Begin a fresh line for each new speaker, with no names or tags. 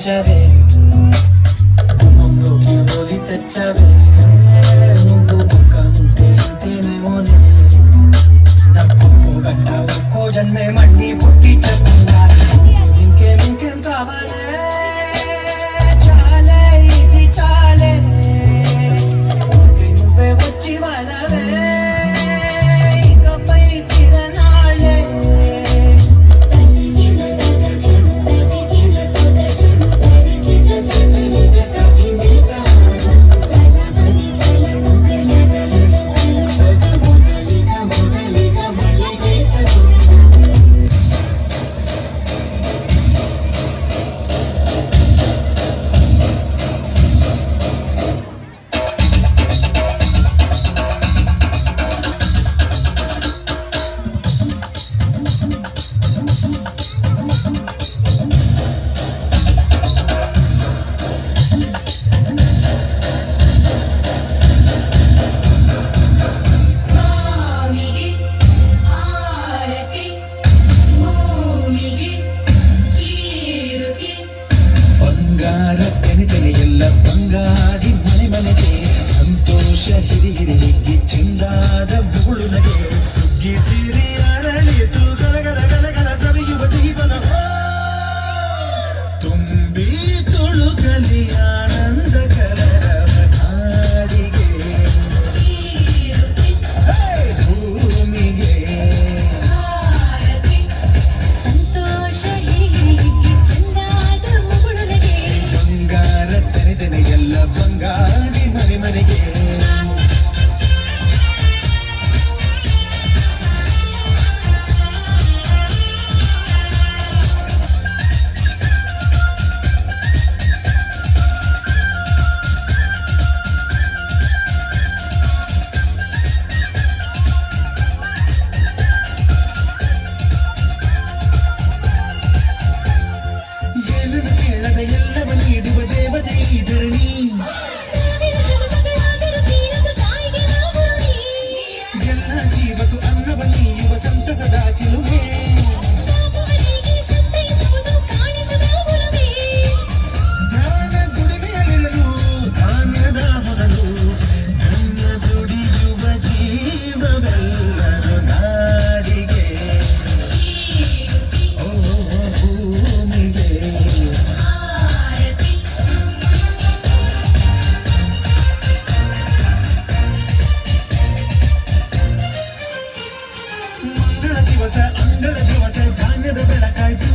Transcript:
పెంచవే గుమ్మంలోకి హోలీ తెచ్చవే నువ్వు పక్క ఉంటే ఇంతేనేమోనే నాకు గంట ఒక్కో జన్మే మళ్ళీ పుట్టి చెప్తుందా ఇంకేం కావాలే చాలే ఇది చాలే నువ్వే వచ్చి వాళ్ళవే ಬಂಗಾರಿ ಮನೆ ಮನೆಗೆ ಸಂತೋಷ ಹಿರಿ ಹಿರಿಗಿ ಚೆಂದಾದ ಮುಗುಳುನಗೆ ಸುಗ್ಗಿ ಸಿರಿ ಅರಳಿತು ಗಲಗಲ ಗಲಗಲ ಸವಿಯುವ ಜೀವನ ತುಂಬಿ ತುಳುಕಲಿ ಆನಂದ ಕಲರವ ನಾಡಿಗೆ ಭೂಮಿಗೆ ಸಂತೋಷ ಹಿರಿ ಚೆಂದಾದ ಮುಗುಳುನಗೆ ಬಂಗಾರ ಎಲ್ಲ ಬಂಗಾರಿ ಮನೆ ಮನೆಗೆ ಏನನ್ನು ಕೇಳದ ಎಲ್ಲವ ನೀಡುವ ದೇವತೆ ಧರಣಿ ಎಲ್ಲ ಜೀವಕ್ಕೂ ಅನ್ನವ ನೀಯುವ ಸಂತಸದ ಚಿಲುಮೆ ಧ್ಯಾನ ದುಡಿಮೆಯಲ್ಲಿರಲು ಧಾನ್ಯದ ಹೊರಲು ನನ್ನ ದುಡಿಯುವ ಜೀವವೆಲ್ಲರೂ ನಾಡಿಗೆ ಓ ಭೂಮಿಗೆ ಮಂಗಳ ದಿವಸ ಅಂಗಳ ದಿವಸ ಧಾನ್ಯದ ಬೆಳಕಾಯ್ತು